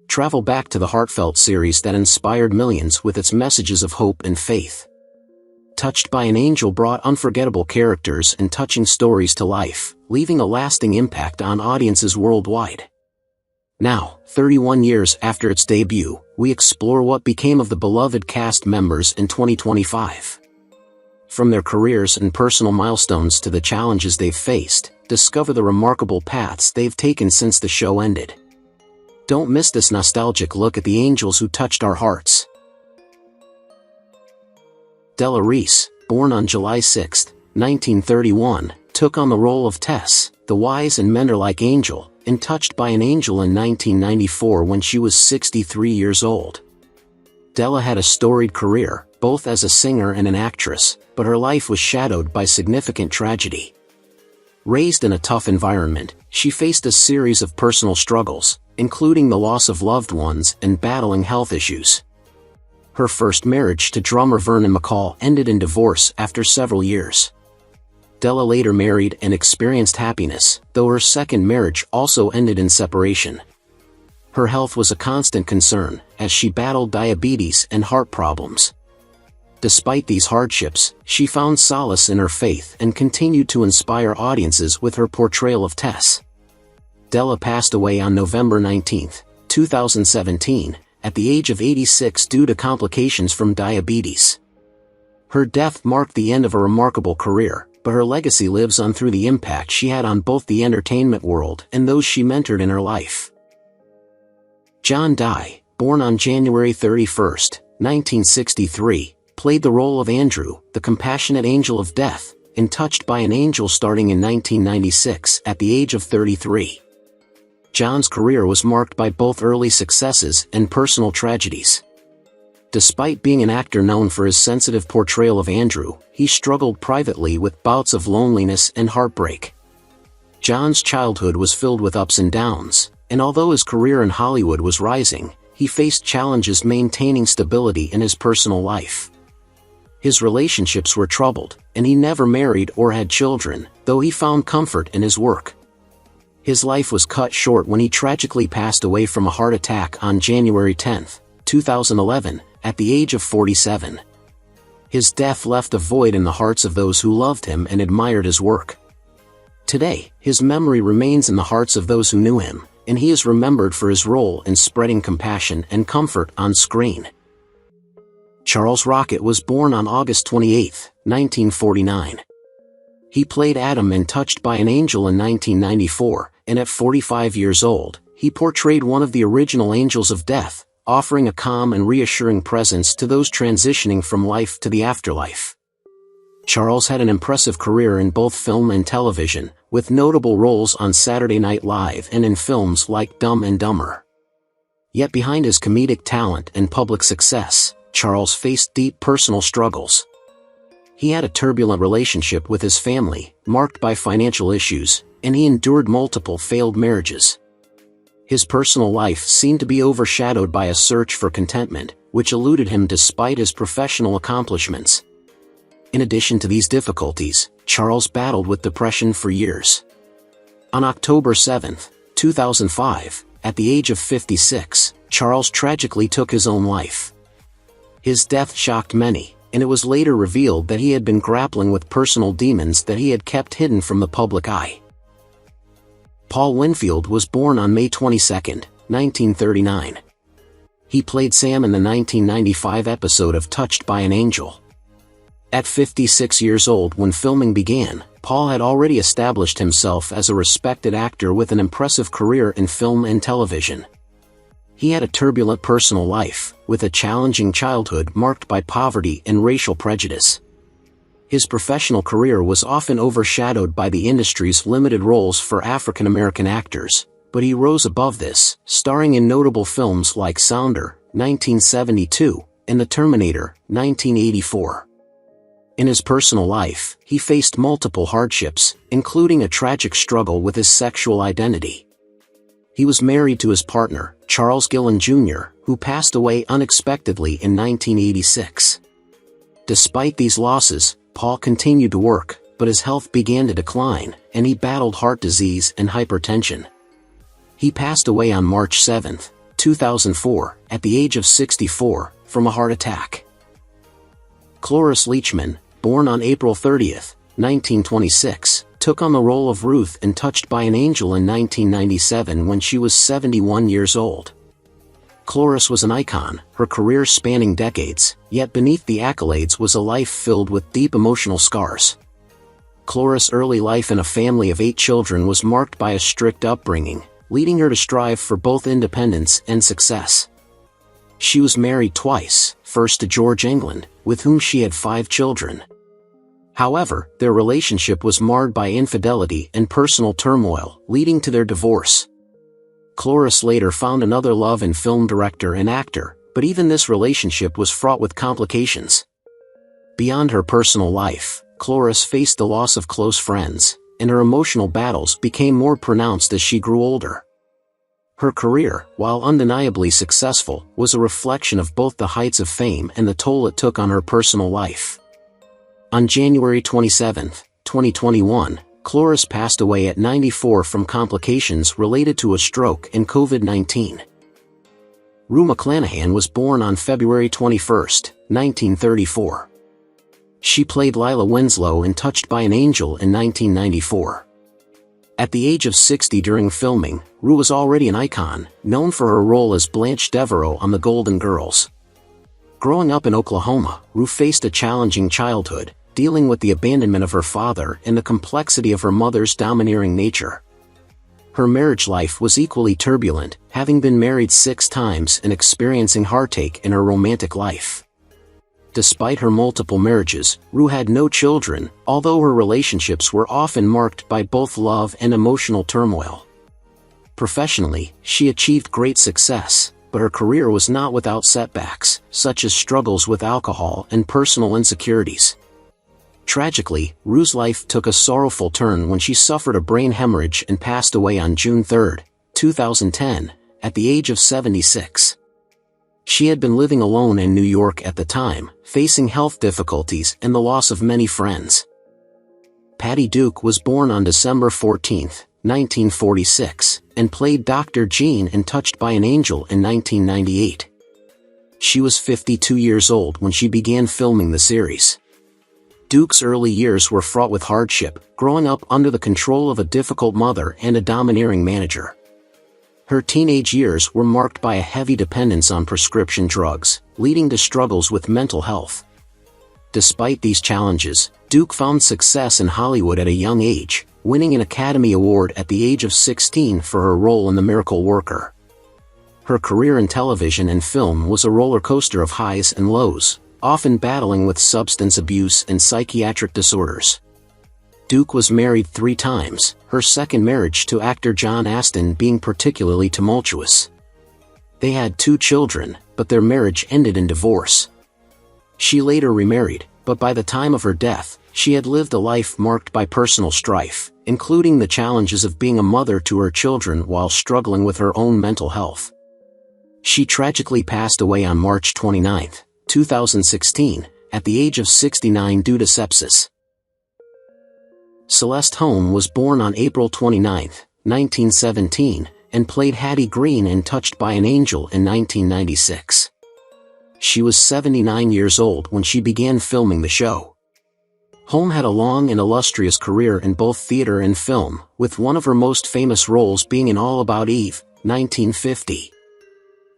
Travel back to the heartfelt series that inspired millions with its messages of hope and faith. Touched by an Angel brought unforgettable characters and touching stories to life, leaving a lasting impact on audiences worldwide. Now, 31 years after its debut, we explore what became of the beloved cast members in 2025. From their careers and personal milestones to the challenges they've faced, discover the remarkable paths they've taken since the show ended. Don't miss this nostalgic look at the angels who touched our hearts. Delarice, born on July 6, 1931, took on the role of Tess, the wise and mentor-like angel, in Touched by an Angel in 1994 when she was 63 years old. Della had a storied career, both as a singer and an actress, but her life was shadowed by significant tragedy. Raised in a tough environment, she faced a series of personal struggles, including the loss of loved ones and battling health issues. Her first marriage to drummer Vernon McCall ended in divorce after several years. Della later married and experienced happiness, though her second marriage also ended in separation. Her health was a constant concern, as she battled diabetes and heart problems. Despite these hardships, she found solace in her faith and continued to inspire audiences with her portrayal of Tess. Della passed away on November 19, 2017, at the age of 86 due to complications from diabetes. Her death marked the end of a remarkable career, but her legacy lives on through the impact she had on both the entertainment world and those she mentored in her life. John Dye, born on January 31, 1963, played the role of Andrew, the compassionate angel of death, in Touched by an Angel starting in 1996 at the age of 33. John's career was marked by both early successes and personal tragedies. Despite being an actor known for his sensitive portrayal of Andrew, he struggled privately with bouts of loneliness and heartbreak. John's childhood was filled with ups and downs, and although his career in Hollywood was rising, he faced challenges maintaining stability in his personal life. His relationships were troubled, and he never married or had children, though he found comfort in his work. His life was cut short when he tragically passed away from a heart attack on January 10, 2011, at the age of 47. His death left a void in the hearts of those who loved him and admired his work. Today, his memory remains in the hearts of those who knew him, and he is remembered for his role in spreading compassion and comfort on screen. Charles Rocket was born on August 28, 1949. He played Adam in Touched by an Angel in 1994, and at 45 years old, he portrayed one of the original angels of death, offering a calm and reassuring presence to those transitioning from life to the afterlife. Charles had an impressive career in both film and television, with notable roles on Saturday Night Live and in films like Dumb and Dumber. Yet behind his comedic talent and public success, Charles faced deep personal struggles. He had a turbulent relationship with his family, marked by financial issues, and he endured multiple failed marriages. His personal life seemed to be overshadowed by a search for contentment, which eluded him despite his professional accomplishments. In addition to these difficulties, Charles battled with depression for years. On October 7, 2005, at the age of 56, Charles tragically took his own life. His death shocked many, and it was later revealed that he had been grappling with personal demons that he had kept hidden from the public eye. Paul Winfield was born on May 22, 1939. He played Sam in the 1995 episode of Touched by an Angel. At 56 years old when filming began, Paul had already established himself as a respected actor with an impressive career in film and television. He had a turbulent personal life, with a challenging childhood marked by poverty and racial prejudice. His professional career was often overshadowed by the industry's limited roles for African American actors, but he rose above this, starring in notable films like Sounder, 1972, and The Terminator, 1984. In his personal life, he faced multiple hardships, including a tragic struggle with his sexual identity. He was married to his partner, Charles Gillen Jr., who passed away unexpectedly in 1986. Despite these losses, Paul continued to work, but his health began to decline, and he battled heart disease and hypertension. He passed away on March 7, 2004, at the age of 64, from a heart attack. Cloris Leachman, born on April 30, 1926, took on the role of Ruth in Touched by an Angel in 1997 when she was 71 years old. Cloris was an icon, her career spanning decades, yet beneath the accolades was a life filled with deep emotional scars. Cloris' early life in a family of 8 children was marked by a strict upbringing, leading her to strive for both independence and success. She was married twice, first to George England, with whom she had 5 children. However, their relationship was marred by infidelity and personal turmoil, leading to their divorce. Cloris later found another love in film director and actor, but even this relationship was fraught with complications. Beyond her personal life, Cloris faced the loss of close friends, and her emotional battles became more pronounced as she grew older. Her career, while undeniably successful, was a reflection of both the heights of fame and the toll it took on her personal life. On January 27, 2021, Cloris passed away at 94 from complications related to a stroke and COVID-19. Rue McClane was born on February 21, 1934. She played Lila Winslow in Touched by an Angel in 1994. At the age of 60 during filming, Rue was already an icon, known for her role as Blanche Devereaux on The Golden Girls. Growing up in Oklahoma, Rue faced a challenging childhood, dealing with the abandonment of her father and the complexity of her mother's domineering nature. Her marriage life was equally turbulent, having been married 6 times and experiencing heartache in her romantic life. Despite her multiple marriages, Rue had no children, although her relationships were often marked by both love and emotional turmoil. Professionally, she achieved great success, but her career was not without setbacks, such as struggles with alcohol and personal insecurities. Tragically, Rue's life took a sorrowful turn when she suffered a brain hemorrhage and passed away on June 3, 2010, at the age of 76. She had been living alone in New York at the time, facing health difficulties and the loss of many friends. Patty Duke was born on December 14, 1946, and played Dr. Jean in Touched by an Angel in 1998. She was 52 years old when she began filming the series. Duke's early years were fraught with hardship, growing up under the control of a difficult mother and a domineering manager. Her teenage years were marked by a heavy dependence on prescription drugs, leading to struggles with mental health. Despite these challenges, Duke found success in Hollywood at a young age, winning an Academy Award at the age of 16 for her role in The Miracle Worker. Her career in television and film was a roller coaster of highs and lows, often battling with substance abuse and psychiatric disorders. Duke was married 3 times, her second marriage to actor John Astin being particularly tumultuous. They had 2 children, but their marriage ended in divorce. She later remarried, but by the time of her death, she had lived a life marked by personal strife, including the challenges of being a mother to her children while struggling with her own mental health. She tragically passed away on March 29, 2016, at the age of 69 due to sepsis. Celeste Holm was born on April 29, 1917, and played Hattie Green in Touched by an Angel in 1996. She was 79 years old when she began filming the show. Holm had a long and illustrious career in both theater and film, with one of her most famous roles being in All About Eve, 1950.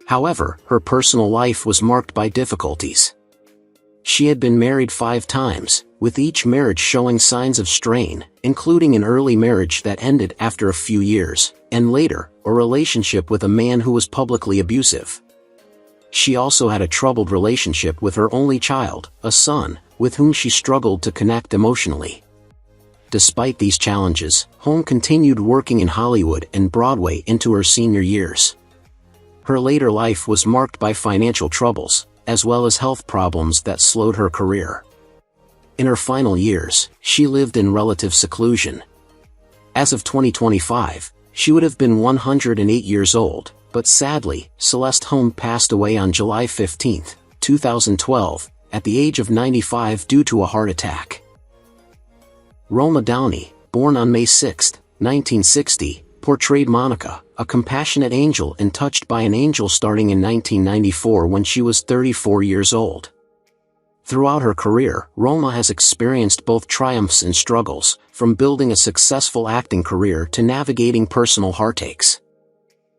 However, her personal life was marked by difficulties. She had been married 5 times, with each marriage showing signs of strain, including an early marriage that ended after a few years, and later, a relationship with a man who was publicly abusive. She also had a troubled relationship with her only child, a son, with whom she struggled to connect emotionally. Despite these challenges, Holm continued working in Hollywood and Broadway into her senior years. Her later life was marked by financial troubles, as well as health problems that slowed her career. In her final years, she lived in relative seclusion. As of 2025, she would have been 108 years old, but sadly, Celeste Holm passed away on July 15, 2012, at the age of 95 due to a heart attack. Roma Downey, born on May 6, 1960, portrayed Monica, a compassionate angel and touched by an angel starting in 1994 when she was 34 years old. Throughout her career, Roma has experienced both triumphs and struggles, from building a successful acting career to navigating personal heartaches.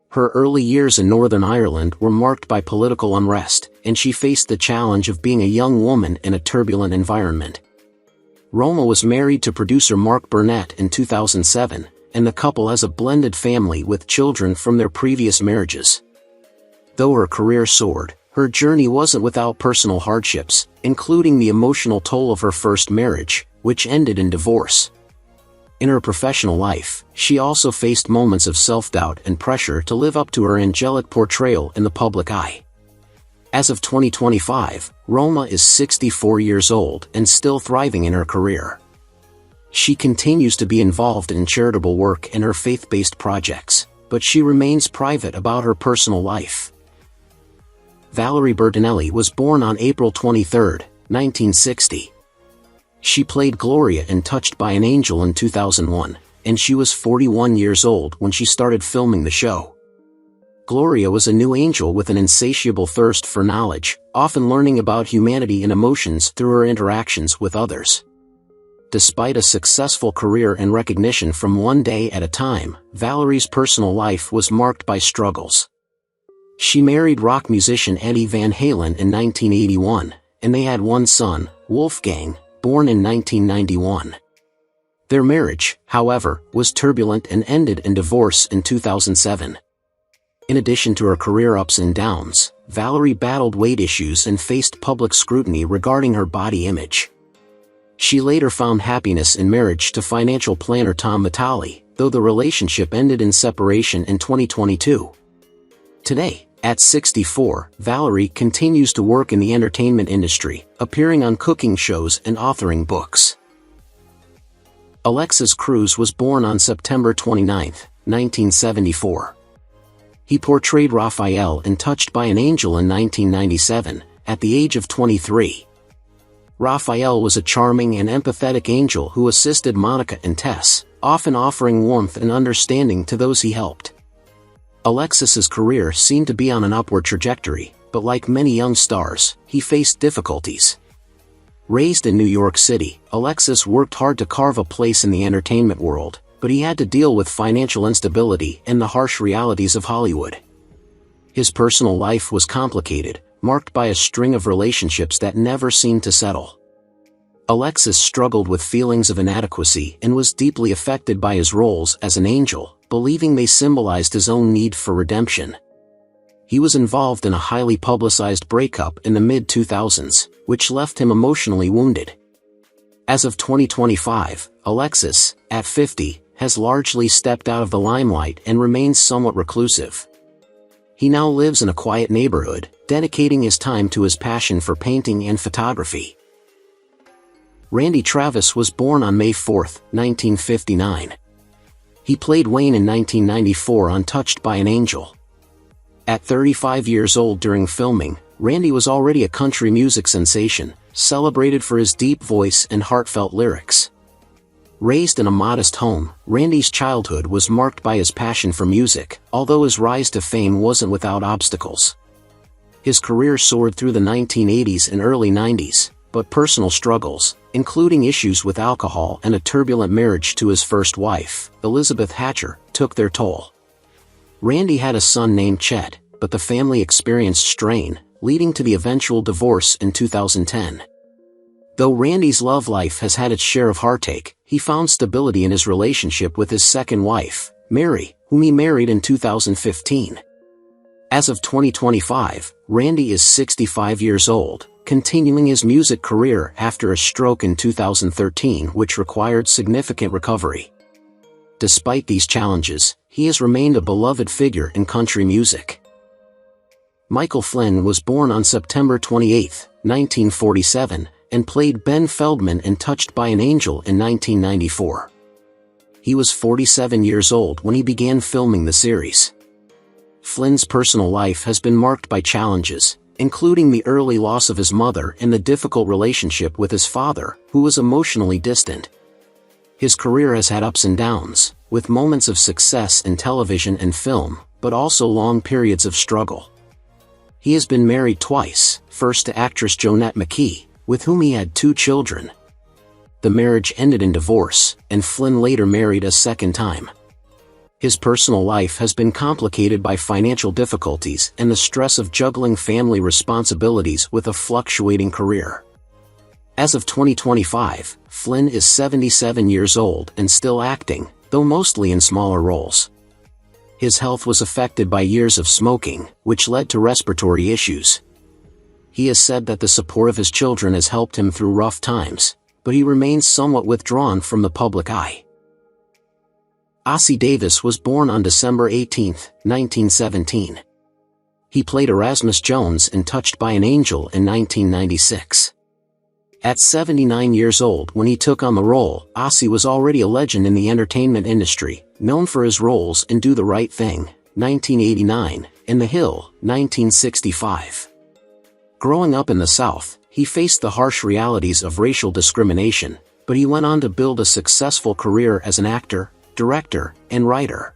Her early years in Northern Ireland were marked by political unrest, and she faced the challenge of being a young woman in a turbulent environment. Roma was married to producer Mark Burnett in 2007, and the couple has a blended family with children from their previous marriages. Though her career soared, her journey wasn't without personal hardships, including the emotional toll of her first marriage, which ended in divorce. In her professional life, she also faced moments of self-doubt and pressure to live up to her angelic portrayal in the public eye. As of 2025, Roma is 64 years old and still thriving in her career. She continues to be involved in charitable work and her faith-based projects, but she remains private about her personal life. Valerie Bertinelli was born on April 23, 1960. She played Gloria in Touched by an Angel in 2001, and she was 41 years old when she started filming the show. Gloria was a new angel with an insatiable thirst for knowledge, often learning about humanity and emotions through her interactions with others. Despite a successful career and recognition from One Day at a Time, Valerie's personal life was marked by struggles. She married rock musician Eddie Van Halen in 1981, and they had one son, Wolfgang, born in 1991. Their marriage, however, was turbulent and ended in divorce in 2007. In addition to her career ups and downs, Valerie battled weight issues and faced public scrutiny regarding her body image. She later found happiness in marriage to financial planner Tom Vitale, though the relationship ended in separation in 2022. Today, at 64, Valerie continues to work in the entertainment industry, appearing on cooking shows and authoring books. Alexis Cruz was born on September 29, 1974. He portrayed Raphael in Touched by an Angel in 1997, at the age of 23. Raphael was a charming and empathetic angel who assisted Monica and Tess, often offering warmth and understanding to those he helped. Alexis's career seemed to be on an upward trajectory, but like many young stars, he faced difficulties. Raised in New York City, Alexis worked hard to carve a place in the entertainment world, but he had to deal with financial instability and the harsh realities of Hollywood. His personal life was complicated, marked by a string of relationships that never seemed to settle. Alexis struggled with feelings of inadequacy and was deeply affected by his roles as an angel, believing they symbolized his own need for redemption. He was involved in a highly publicized breakup in the mid-2000s, which left him emotionally wounded. As of 2025, Alexis, at 50, has largely stepped out of the limelight and remains somewhat reclusive. He now lives in a quiet neighborhood, dedicating his time to his passion for painting and photography. Randy Travis was born on May 4, 1959. He played Wayne in 1994 on Touched by an Angel. At 35 years old during filming, Randy was already a country music sensation, celebrated for his deep voice and heartfelt lyrics. Raised in a modest home, Randy's childhood was marked by his passion for music, although his rise to fame wasn't without obstacles. His career soared through the 1980s and early 90s, but personal struggles, including issues with alcohol and a turbulent marriage to his first wife, Elizabeth Hatcher, took their toll. Randy had a son named Chet, but the family experienced strain, leading to the eventual divorce in 2010. Though Randy's love life has had its share of heartache, he found stability in his relationship with his second wife, Mary, whom he married in 2015. As of 2025, Randy is 65 years old, continuing his music career after a stroke in 2013 which required significant recovery. Despite these challenges, he has remained a beloved figure in country music. Michael Flynn was born on September 28, 1947, and played Ben Feldman in Touched by an Angel in 1994. He was 47 years old when he began filming the series. Flynn's personal life has been marked by challenges, including the early loss of his mother and the difficult relationship with his father, who was emotionally distant. His career has had ups and downs, with moments of success in television and film, but also long periods of struggle. He has been married twice, first to actress Jonette McKee, with whom he had 2 children. The marriage ended in divorce, and Flynn later married a second time. His personal life has been complicated by financial difficulties and the stress of juggling family responsibilities with a fluctuating career. As of 2025, Flynn is 77 years old and still acting, though mostly in smaller roles. His health was affected by years of smoking, which led to respiratory issues. He has said that the support of his children has helped him through rough times, but he remains somewhat withdrawn from the public eye. Ossie Davis was born on December 18, 1917. He played Erasmus Jones in Touched by an Angel in 1996. At 79 years old when he took on the role, Ossie was already a legend in the entertainment industry, known for his roles in Do the Right Thing, 1989, and The Hill, 1965. Growing up in the South, he faced the harsh realities of racial discrimination, but he went on to build a successful career as an actor, director, and writer.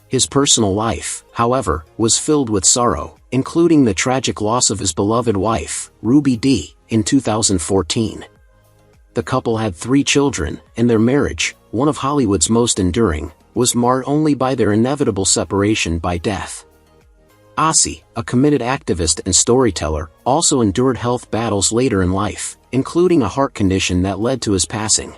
His personal life, however, was filled with sorrow, including the tragic loss of his beloved wife, Ruby Dee, in 2014. The couple had 3 children, and their marriage, one of Hollywood's most enduring, was marred only by their inevitable separation by death. Ossie, a committed activist and storyteller, also endured health battles later in life, including a heart condition that led to his passing.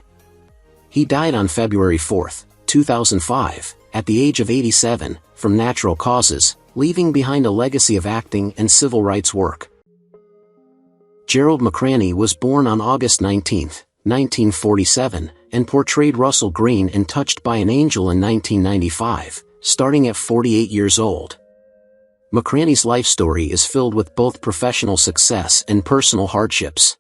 He died on February 4, 2005, at the age of 87, from natural causes, leaving behind a legacy of acting and civil rights work. Gerald McCraney was born on August 19, 1947, and portrayed Russell Greene in Touched by an Angel in 1995, starting at 48 years old. McCraney's life story is filled with both professional success and personal hardships.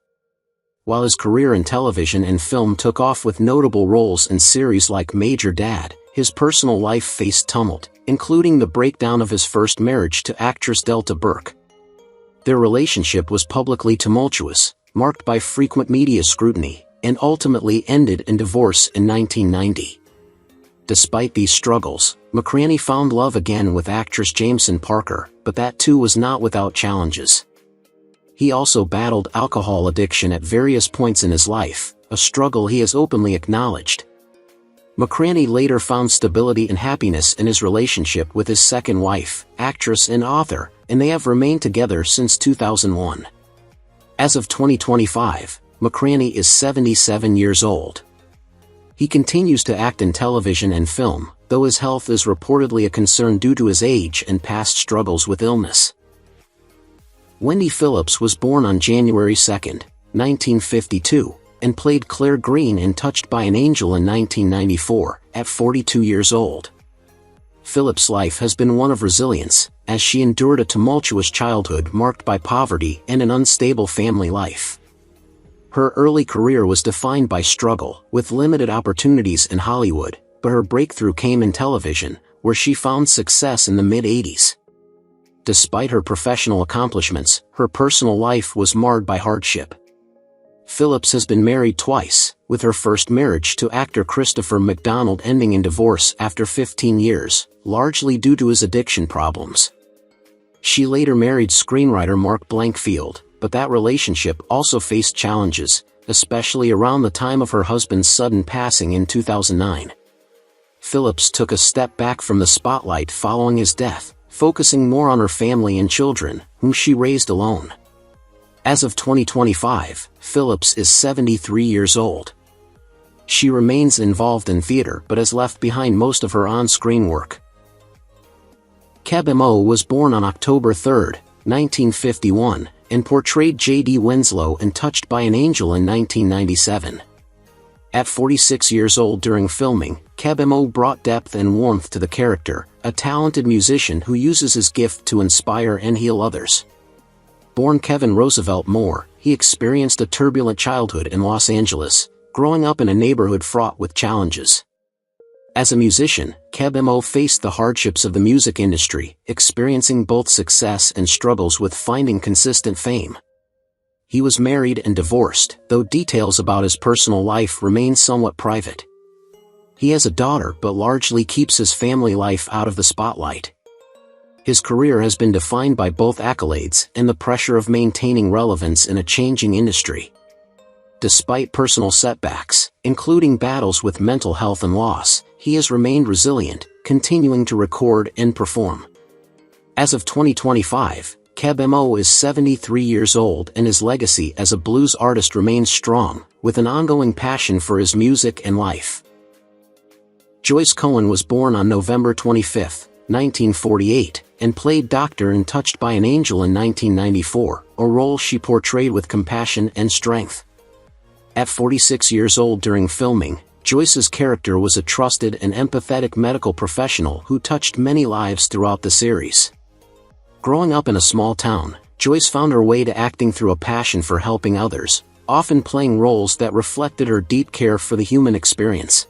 While his career in television and film took off with notable roles in series like Major Dad, his personal life faced tumult, including the breakdown of his first marriage to actress Delta Burke. Their relationship was publicly tumultuous, marked by frequent media scrutiny, and ultimately ended in divorce in 1990. Despite these struggles, McCraney found love again with actress Jameson Parker, but that too was not without challenges. He also battled alcohol addiction at various points in his life, a struggle he has openly acknowledged. McCraney later found stability and happiness in his relationship with his second wife, actress and author, and they have remained together since 2001. As of 2025, McCraney is 77 years old. He continues to act in television and film, though his health is reportedly a concern due to his age and past struggles with illness. Wendy Phillips was born on January 2, 1952, and played Claire Green in Touched by an Angel in 1994, at 42 years old. Phillips' life has been one of resilience, as she endured a tumultuous childhood marked by poverty and an unstable family life. Her early career was defined by struggle, with limited opportunities in Hollywood, but her breakthrough came in television, where she found success in the mid-80s. Despite her professional accomplishments, her personal life was marred by hardship. Phillips has been married twice, with her first marriage to actor Christopher McDonald ending in divorce after 15 years, largely due to his addiction problems. She later married screenwriter Mark Blankfield, but that relationship also faced challenges, especially around the time of her husband's sudden passing in 2009. Phillips took a step back from the spotlight following his death, focusing more on her family and children, whom she raised alone. As of 2025, Phillips is 73 years old. She remains involved in theater but has left behind most of her on-screen work. KBMO was born on October 3, 1951, and portrayed J.D. Winslow in Touched by an Angel in 1997. At 46 years old during filming, KBMO brought depth and warmth to the character, a talented musician who uses his gift to inspire and heal others. Born Kevin Roosevelt Moore, he experienced a turbulent childhood in Los Angeles, growing up in a neighborhood fraught with challenges. As a musician, KBMO faced the hardships of the music industry, experiencing both success and struggles with finding consistent fame. He was married and divorced, though details about his personal life remain somewhat private. He has a daughter but largely keeps his family life out of the spotlight. His career has been defined by both accolades and the pressure of maintaining relevance in a changing industry. Despite personal setbacks, including battles with mental health and loss, he has remained resilient, continuing to record and perform. As of 2025, KBMO is 73 years old and his legacy as a blues artist remains strong, with an ongoing passion for his music and life. Joyce Cohen was born on November 25, 1948, and played Doctor in Touched by an Angel in 1994, a role she portrayed with compassion and strength. At 46 years old during filming, Joyce's character was a trusted and empathetic medical professional who touched many lives throughout the series. Growing up in a small town, Joyce found her way to acting through a passion for helping others, often playing roles that reflected her deep care for the human experience.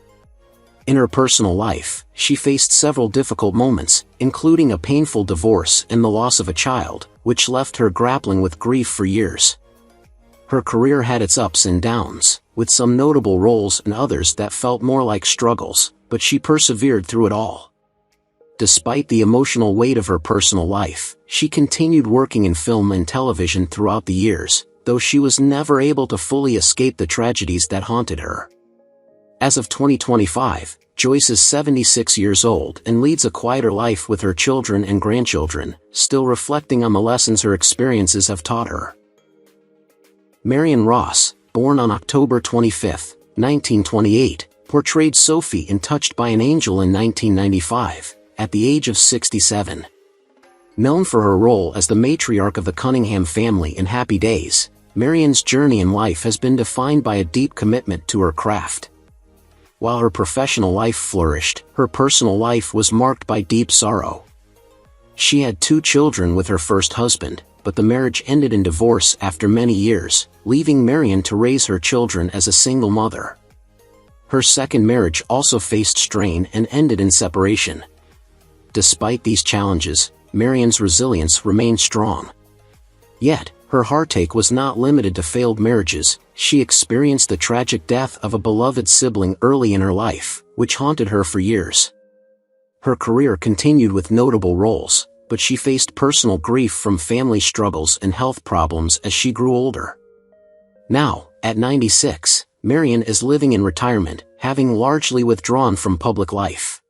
In her personal life, she faced several difficult moments, including a painful divorce and the loss of a child, which left her grappling with grief for years. Her career had its ups and downs, with some notable roles and others that felt more like struggles, but she persevered through it all. Despite the emotional weight of her personal life, she continued working in film and television throughout the years, though she was never able to fully escape the tragedies that haunted her. As of 2025, Joyce is 76 years old and leads a quieter life with her children and grandchildren, still reflecting on the lessons her experiences have taught her. Marian Ross, born on October 25, 1928, portrayed Sophie in Touched by an Angel in 1995, at the age of 67. Known for her role as the matriarch of the Cunningham family in Happy Days, Marian's journey in life has been defined by a deep commitment to her craft. While her professional life flourished, her personal life was marked by deep sorrow. She had 2 children with her first husband, but the marriage ended in divorce after many years, leaving Marian to raise her children as a single mother. Her second marriage also faced strain and ended in separation. Despite these challenges, Marian's resilience remained strong. Yet, her heartache was not limited to failed marriages. She experienced the tragic death of a beloved sibling early in her life, which haunted her for years. Her career continued with notable roles, but she faced personal grief from family struggles and health problems as she grew older. Now, at 96, Marian is living in retirement, having largely withdrawn from public life.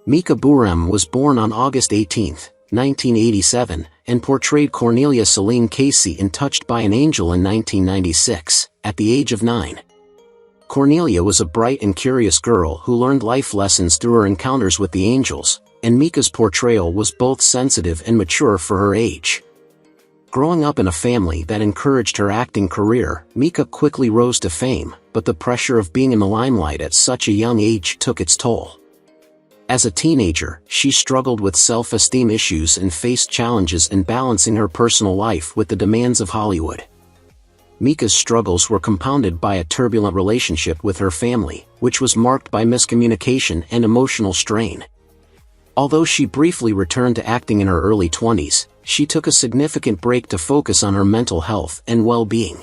Mika Buram was born on August 18, 1987, and portrayed Cornelia Celine Casey in Touched by an Angel in 1996, at the age of 9. Cornelia was a bright and curious girl who learned life lessons through her encounters with the angels, and Mika's portrayal was both sensitive and mature for her age. Growing up in a family that encouraged her acting career, Mika quickly rose to fame, but the pressure of being in the limelight at such a young age took its toll. As a teenager, she struggled with self-esteem issues and faced challenges in balancing her personal life with the demands of Hollywood. Mika's struggles were compounded by a turbulent relationship with her family, which was marked by miscommunication and emotional strain. Although she briefly returned to acting in her early 20s, she took a significant break to focus on her mental health and well-being.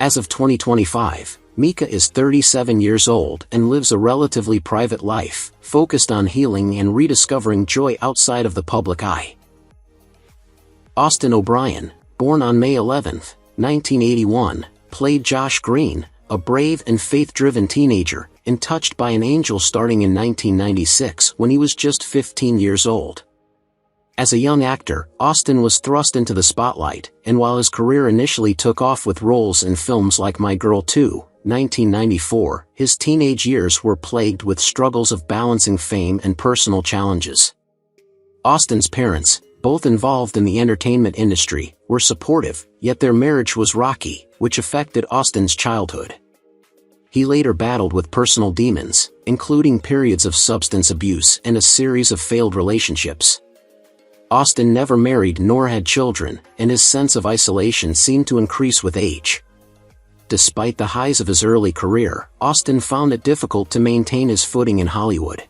As of 2025, Mika is 37 years old and lives a relatively private life, focused on healing and rediscovering joy outside of the public eye. Austin O'Brien, born on May 11, 1981, played Josh Green, a brave and faith-driven teenager, in Touched by an Angel starting in 1996 when he was just 15 years old. As a young actor, Austin was thrust into the spotlight, and while his career initially took off with roles in films like My Girl 2, 1994, his teenage years were plagued with struggles of balancing fame and personal challenges. Austin's parents, both involved in the entertainment industry, were supportive, yet their marriage was rocky, which affected Austin's childhood. He later battled with personal demons, including periods of substance abuse and a series of failed relationships. Austin never married nor had children, and his sense of isolation seemed to increase with age. Despite the highs of his early career, Austin found it difficult to maintain his footing in Hollywood.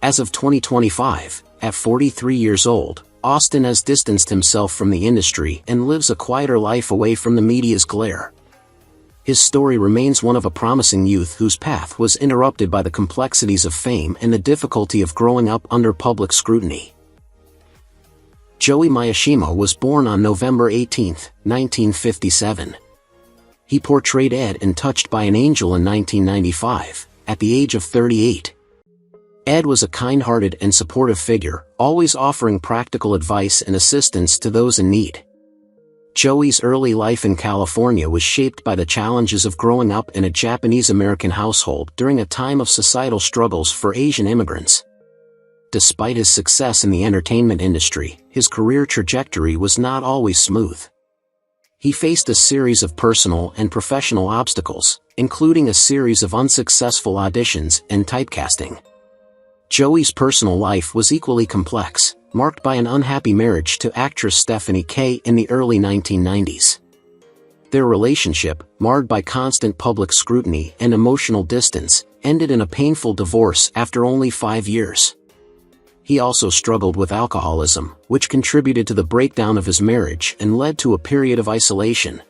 As of 2025, at 43 years old, Austin has distanced himself from the industry and lives a quieter life away from the media's glare. his story remains one of a promising youth whose path was interrupted by the complexities of fame and the difficulty of growing up under public scrutiny. Joey Miyashima was born on November 18, 1957. He portrayed Ed in Touched by an Angel in 1995, at the age of 38. Ed was a kind-hearted and supportive figure, always offering practical advice and assistance to those in need. Joey's early life in California was shaped by the challenges of growing up in a Japanese-American household during a time of societal struggles for Asian immigrants. Despite his success in the entertainment industry, his career trajectory was not always smooth. He faced a series of personal and professional obstacles, including a series of unsuccessful auditions and typecasting. Joey's personal life was equally complex, marked by an unhappy marriage to actress Stephanie Kaye in the early 1990s. Their relationship, marred by constant public scrutiny and emotional distance, ended in a painful divorce after only 5 years. He also struggled with alcoholism, which contributed to the breakdown of his marriage and led to a period of isolation.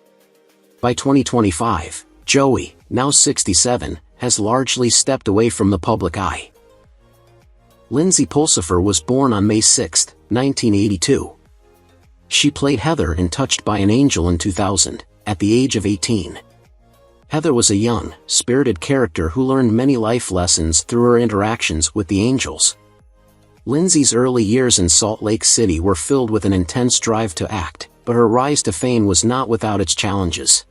By 2025, Joey, now 67, has largely stepped away from the public eye. Lindsay Pulsifer was born on May 6, 1982. She played Heather in Touched by an Angel in 2000, at the age of 18. Heather was a young, spirited character who learned many life lessons through her interactions with the angels. Lindsay's early years in Salt Lake City were filled with an intense drive to act, but her rise to fame was not without its challenges.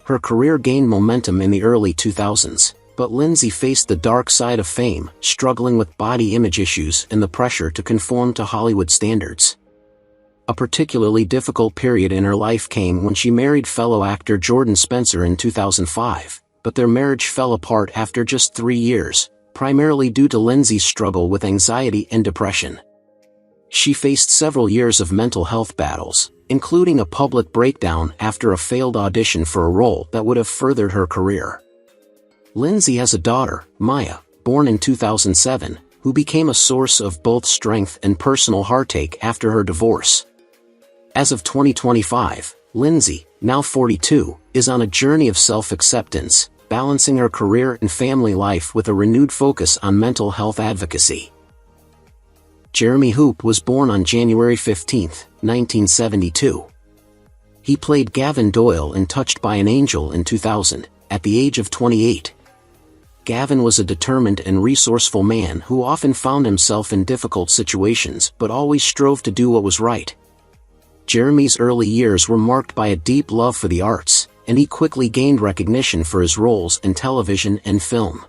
Her career gained momentum in the early 2000s. But Lindsay faced the dark side of fame, struggling with body image issues and the pressure to conform to Hollywood standards. A particularly difficult period in her life came when she married fellow actor Jordan Spencer in 2005, but their marriage fell apart after just 3 years, primarily due to Lindsay's struggle with anxiety and depression. She faced several years of mental health battles, including a public breakdown after a failed audition for a role that would have furthered her career. Lindsay has a daughter, Maya, born in 2007, who became a source of both strength and personal heartache after her divorce. As of 2025, Lindsay, now 42, is on a journey of self-acceptance, balancing her career and family life with a renewed focus on mental health advocacy. Jeremy Hoop was born on January 15, 1972. He played Gavin Doyle in Touched by an Angel in 2000, at the age of 28. Gavin was a determined and resourceful man who often found himself in difficult situations but always strove to do what was right. Jeremy's early years were marked by a deep love for the arts, and he quickly gained recognition for his roles in television and film.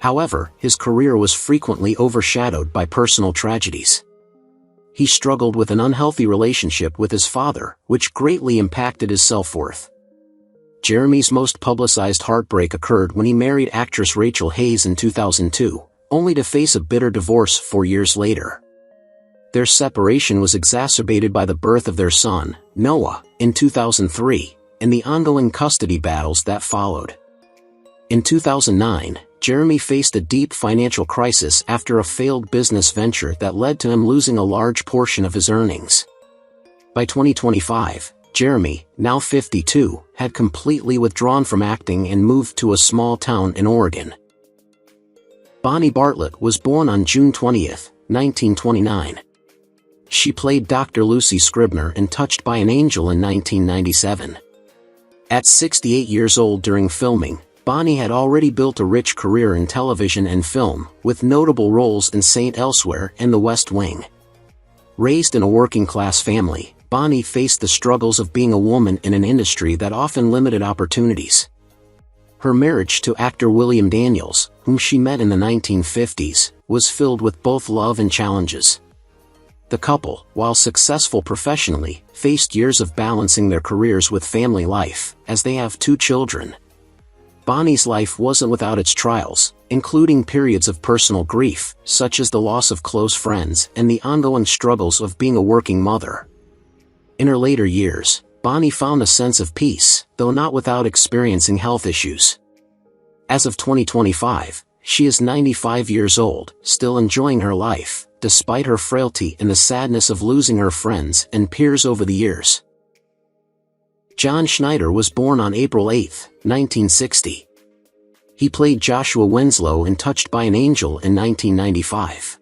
However, his career was frequently overshadowed by personal tragedies. He struggled with an unhealthy relationship with his father, which greatly impacted his self-worth. Jeremy's most publicized heartbreak occurred when he married actress Rachel Hayes in 2002, only to face a bitter divorce 4 years later. Their separation was exacerbated by the birth of their son, Noah, in 2003, and the ongoing custody battles that followed. In 2009, Jeremy faced a deep financial crisis after a failed business venture that led to him losing a large portion of his earnings. By 2025, Jeremy, now 52, had completely withdrawn from acting and moved to a small town in Oregon. Bonnie Bartlett was born on June 20, 1929. She played Dr. Lucy Scribner in Touched by an Angel in 1997. At 68 years old during filming, Bonnie had already built a rich career in television and film, with notable roles in Saint Elsewhere and The West Wing. Raised in a working-class family, Bonnie faced the struggles of being a woman in an industry that often limited opportunities. Her marriage to actor William Daniels, whom she met in the 1950s, was filled with both love and challenges. The couple, while successful professionally, faced years of balancing their careers with family life, as they have 2 children. Bonnie's life wasn't without its trials, including periods of personal grief, such as the loss of close friends and the ongoing struggles of being a working mother. In her later years, Bonnie found a sense of peace, though not without experiencing health issues. As of 2025, she is 95 years old, still enjoying her life, despite her frailty and the sadness of losing her friends and peers over the years. John Schneider was born on April 8, 1960. He played Joshua Winslow in Touched by an Angel in 1995.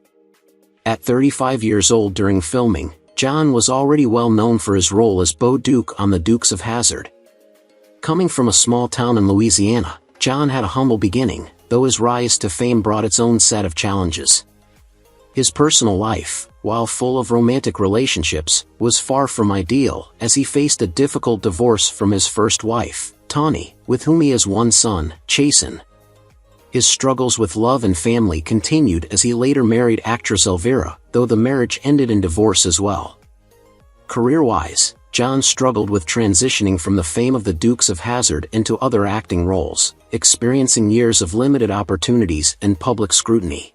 At 35 years old during filming, John was already well known for his role as Beau Duke on The Dukes of Hazzard. Coming from a small town in Louisiana, John had a humble beginning, though his rise to fame brought its own set of challenges. His personal life, while full of romantic relationships, was far from ideal, as he faced a difficult divorce from his first wife, Tawny, with whom he has one son, Chasen. His struggles with love and family continued as he later married actress Elvira, though the marriage ended in divorce as well. Career-wise, John struggled with transitioning from the fame of The Dukes of Hazzard into other acting roles, experiencing years of limited opportunities and public scrutiny.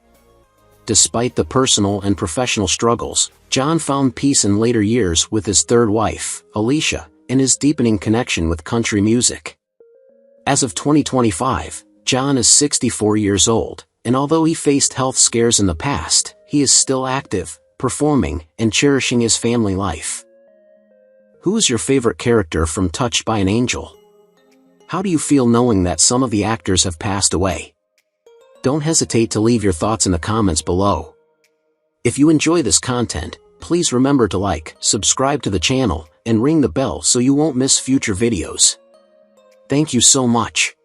Despite the personal and professional struggles, John found peace in later years with his third wife, Alicia, and his deepening connection with country music. As of 2025, John is 64 years old, and although he faced health scares in the past, he is still active, performing, and cherishing his family life. Who is your favorite character from Touched by an Angel? How do you feel knowing that some of the actors have passed away? Don't hesitate to leave your thoughts in the comments below. If you enjoy this content, please remember to like, subscribe to the channel, and ring the bell so you won't miss future videos. Thank you so much.